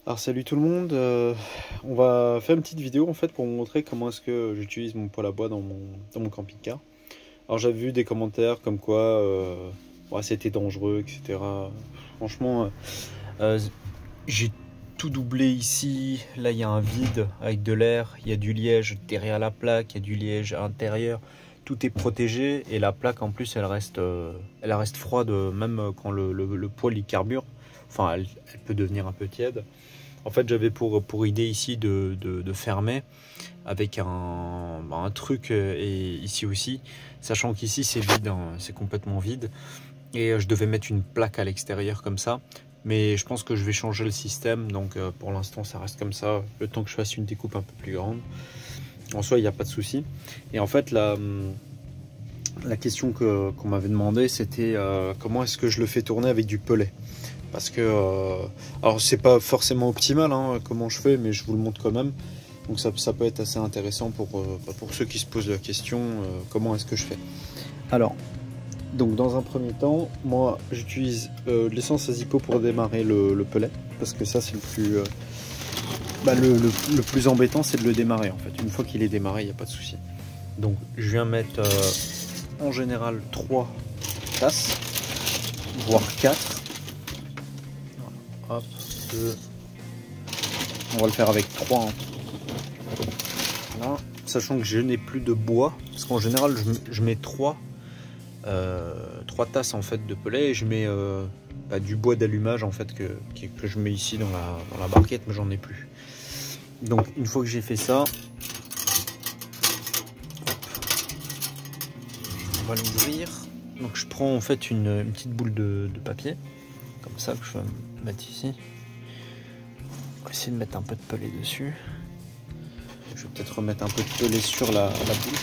Alors salut tout le monde, on va faire une petite vidéo en fait pour vous montrer comment est-ce que j'utilise mon poêle à bois dans mon camping-car. Alors j'avais vu des commentaires comme quoi ouais, c'était dangereux, etc. Franchement, euh, j'ai tout doublé ici, là il y a un vide avec de l'air, il y a du liège derrière la plaque, il y a du liège à l'intérieur, tout est protégé et la plaque en plus elle reste froide même quand le poêle il carbure, enfin elle peut devenir un peu tiède. En fait, j'avais pour idée ici de fermer avec un truc et ici aussi, sachant qu'ici c'est vide, hein, c'est complètement vide. Et je devais mettre une plaque à l'extérieur comme ça. Mais je pense que je vais changer le système, donc pour l'instant ça reste comme ça, le temps que je fasse une découpe un peu plus grande. En soi, il n'y a pas de souci. Et en fait, la question qu'on m'avait demandé, c'était comment est-ce que je le fais tourner avec du pellet. Parce que, alors c'est pas forcément optimal hein, comment je fais, mais je vous le montre quand même. Donc ça peut être assez intéressant pour ceux qui se posent la question, comment est-ce que je fais. Alors, donc dans un premier temps, moi j'utilise de l'essence à Zippo pour démarrer le pellet. Parce que ça c'est le plus, le plus embêtant, c'est de le démarrer en fait. Une fois qu'il est démarré, il n'y a pas de souci. Donc je viens mettre en général 3 tasses, voire 4. Hop, 2. On va le faire avec 3. Hein. Voilà. Sachant que je n'ai plus de bois, parce qu'en général je mets 3 tasses en fait de pellet et je mets du bois d'allumage en fait que je mets ici dans la barquette, mais j'en ai plus. Donc une fois que j'ai fait ça, on va l'ouvrir. Donc je prends en fait une petite boule de papier, comme ça, que je vais mettre ici. On va essayer de mettre un peu de pellet dessus. Je vais peut-être remettre un peu de pellet sur la boule.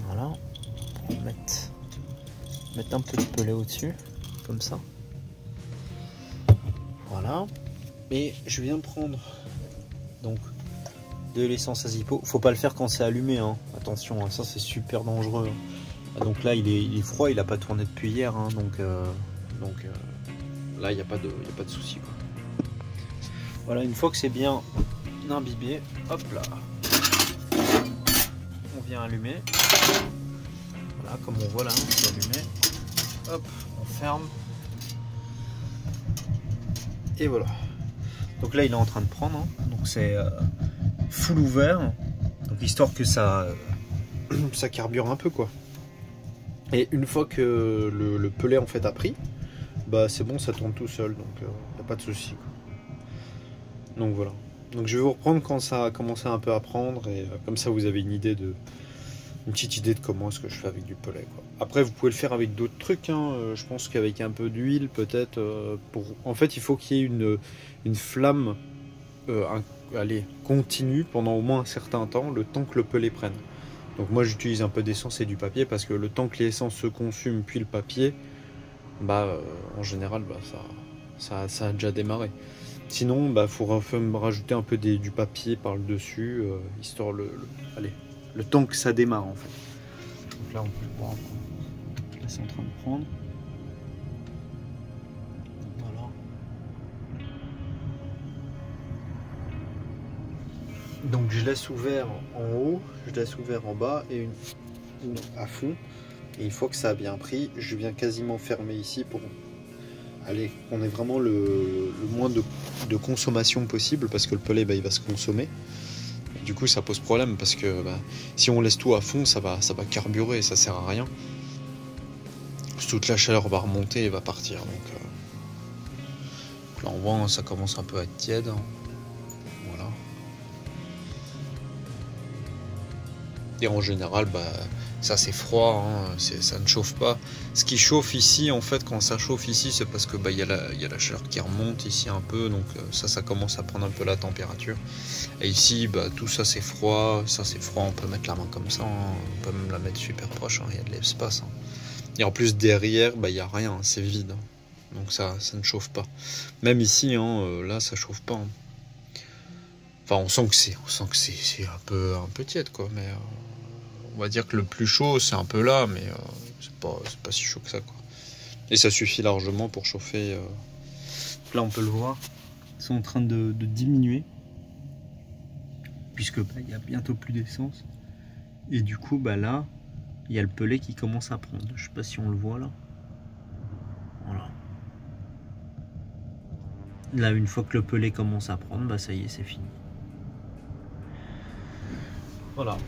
Voilà. On va mettre un peu de pellet au-dessus, comme ça. Voilà. Et je viens prendre donc de l'essence à Zippo. Faut pas le faire quand c'est allumé, hein. Attention, ça c'est super dangereux. Donc là il est froid, il a pas tourné depuis hier, hein. Donc là il n'y a pas de souci. Voilà, une fois que c'est bien imbibé, hop là, on vient allumer. Voilà, comme on voit là, c'est allumé. Hop, on ferme. Et voilà. Donc là, il est en train de prendre. Hein. Donc c'est full ouvert. Donc histoire que ça carbure un peu quoi. Et une fois que le pellet en fait a pris, bah c'est bon, ça tourne tout seul. Donc il n'y a pas de souci. Donc voilà. Donc je vais vous reprendre quand ça a commencé un peu à prendre et comme ça vous avez une petite idée de comment est-ce que je fais avec du pellet quoi. Après vous pouvez le faire avec d'autres trucs hein. Je pense qu'avec un peu d'huile peut-être en fait il faut qu'il y ait une flamme allez, continue pendant au moins un certain temps, le temps que le pellet prenne. Donc moi j'utilise un peu d'essence et du papier parce que le temps que l'essence se consume puis le papier, en général ça a déjà démarré. Sinon, faut rajouter un peu du papier par le dessus, histoire allez, le temps que ça démarre en fait. Donc là, on peut voir, là c'est en train de prendre. Voilà. Donc je laisse ouvert en haut, je laisse ouvert en bas et une à fond. Et une fois que ça a bien pris, je viens quasiment fermer ici pour allez, on ait vraiment le moins de consommation possible parce que le pellet il va se consommer. Du coup ça pose problème parce que si on laisse tout à fond ça va carburer et ça sert à rien. Toute la chaleur va remonter et va partir. Donc là on voit hein, ça commence un peu à être tiède. Voilà. Et en général ça c'est froid, hein, ça ne chauffe pas. Ce qui chauffe ici, en fait, quand ça chauffe ici, c'est parce que y a la chaleur qui remonte ici un peu, donc ça commence à prendre un peu la température. Et ici, tout ça c'est froid, on peut mettre la main comme ça, hein, on peut même la mettre super proche, hein, il y a de l'espace. Hein. Et en plus derrière, il n'y a rien, c'est vide. Hein. Donc ça ne chauffe pas. Même ici, hein, là ça chauffe pas. Hein. Enfin, on sent que c'est un peu tiède, quoi, mais. On va dire que le plus chaud c'est un peu là, mais c'est pas si chaud que ça quoi. Et ça suffit largement pour chauffer Là, on peut le voir, ils sont en train de diminuer, puisque il y a bientôt plus d'essence. Et du coup, là, il y a le pellet qui commence à prendre. Je sais pas si on le voit là. Voilà. Là, une fois que le pellet commence à prendre, ça y est, c'est fini. Voilà.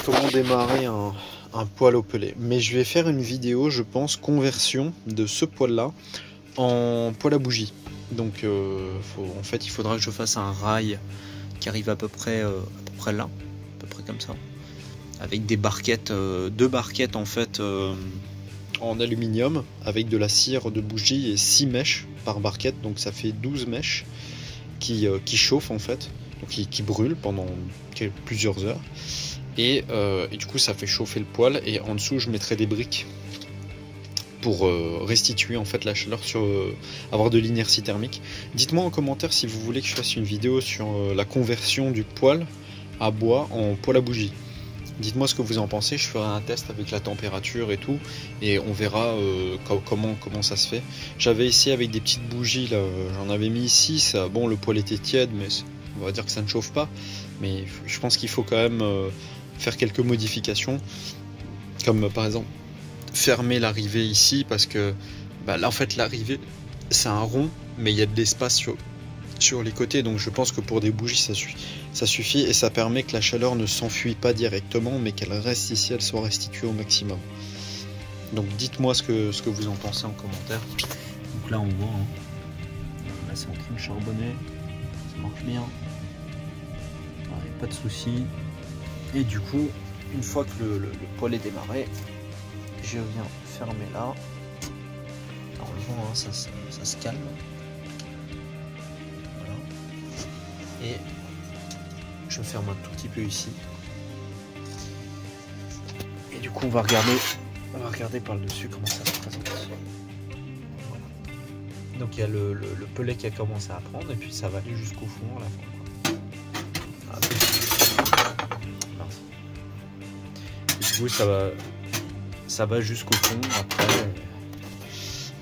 Comment démarrer un poêle au pellet. Mais je vais faire une vidéo, je pense, conversion de ce poêle-là en poêle à bougie. Donc, en fait, il faudra que je fasse un rail qui arrive à peu près là, à peu près comme ça, avec des barquettes, 2 barquettes en fait en aluminium, avec de la cire de bougie et 6 mèches par barquette, donc ça fait 12 mèches qui chauffent en fait, donc qui brûlent pendant plusieurs heures, et du coup ça fait chauffer le poêle, et en dessous je mettrai des briques pour restituer en fait la chaleur, avoir de l'inertie thermique. Dites-moi en commentaire si vous voulez que je fasse une vidéo sur la conversion du poêle à bois en poêle à bougie. Dites-moi ce que vous en pensez, je ferai un test avec la température et tout, et on verra comment ça se fait. J'avais essayé avec des petites bougies, là, j'en avais mis ici, ça, bon, le poêle était tiède, mais on va dire que ça ne chauffe pas, mais je pense qu'il faut quand même faire quelques modifications, comme par exemple fermer l'arrivée ici, parce que là en fait l'arrivée c'est un rond, mais il y a de l'espace sur les côtés, donc je pense que pour des bougies ça suffit, et ça permet que la chaleur ne s'enfuit pas directement, mais qu'elle reste ici, elle soit restituée au maximum. Donc dites-moi ce que vous en pensez en commentaire. Donc là on voit, là c'est en train de charbonner, ça marche bien, pas de soucis. Et du coup, une fois que le poêle est démarré, je viens fermer là. Alors le vent, ça se calme. Voilà. Et je ferme un tout petit peu ici. Et du coup, on va regarder par le dessus comment ça se présente. Voilà. Donc il y a le pellet qui a commencé à prendre, et puis ça va aller jusqu'au fond à la fin. Du coup, ça va jusqu'au fond après.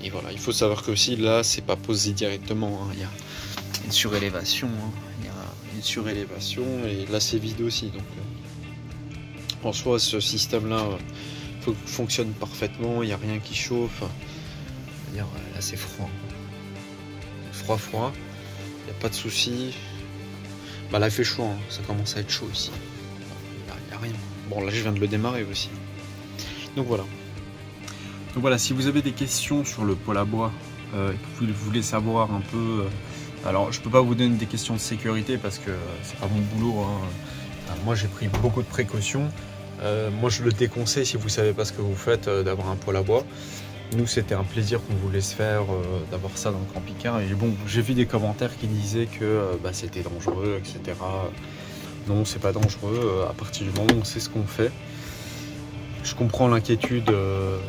Et voilà, il faut savoir que aussi là, c'est pas posé directement. Il y a une surélévation. Il y a une surélévation, et là c'est vide aussi. Donc, en soi, ce système-là fonctionne parfaitement. Il n'y a rien qui chauffe. Là, c'est froid. Froid. Il n'y a pas de souci. Là, il fait chaud. Ça commence à être chaud ici. Il n'y a rien. Bon, là je viens de le démarrer aussi. Donc voilà, si vous avez des questions sur le poêle à bois et que vous voulez savoir un peu, alors je peux pas vous donner des questions de sécurité parce que c'est pas mon boulot. Moi j'ai pris beaucoup de précautions. Moi je le déconseille si vous savez pas ce que vous faites d'avoir un poêle à bois. Nous c'était un plaisir qu'on voulait se faire d'avoir ça dans le camping-car. Et bon, j'ai vu des commentaires qui disaient que c'était dangereux, etc. Non, c'est pas dangereux à partir du moment où on sait ce qu'on fait. Je comprends l'inquiétude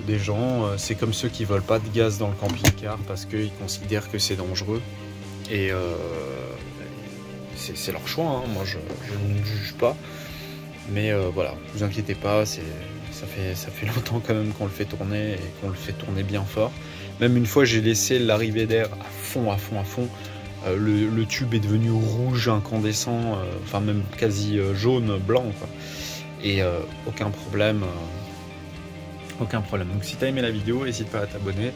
des gens. C'est comme ceux qui veulent pas de gaz dans le camping-car parce qu'ils considèrent que c'est dangereux. Et c'est leur choix. Moi, je ne juge pas. Mais voilà, vous inquiétez pas. Ça fait longtemps quand même qu'on le fait tourner, et qu'on le fait tourner bien fort. Même une fois, j'ai laissé l'arrivée d'air à fond. Le tube est devenu rouge, incandescent, enfin même quasi jaune, blanc, quoi. Et aucun problème. Donc si tu as aimé la vidéo, n'hésite pas à t'abonner,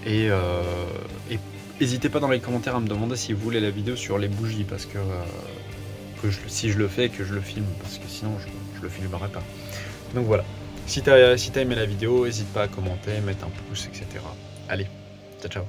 et n'hésitez pas dans les commentaires à me demander si vous voulez la vidéo sur les bougies, parce que si je le fais, que je le filme, parce que sinon je le filmerai pas. Donc voilà, si tu as aimé la vidéo, n'hésite pas à commenter, mettre un pouce, etc. Allez, ciao.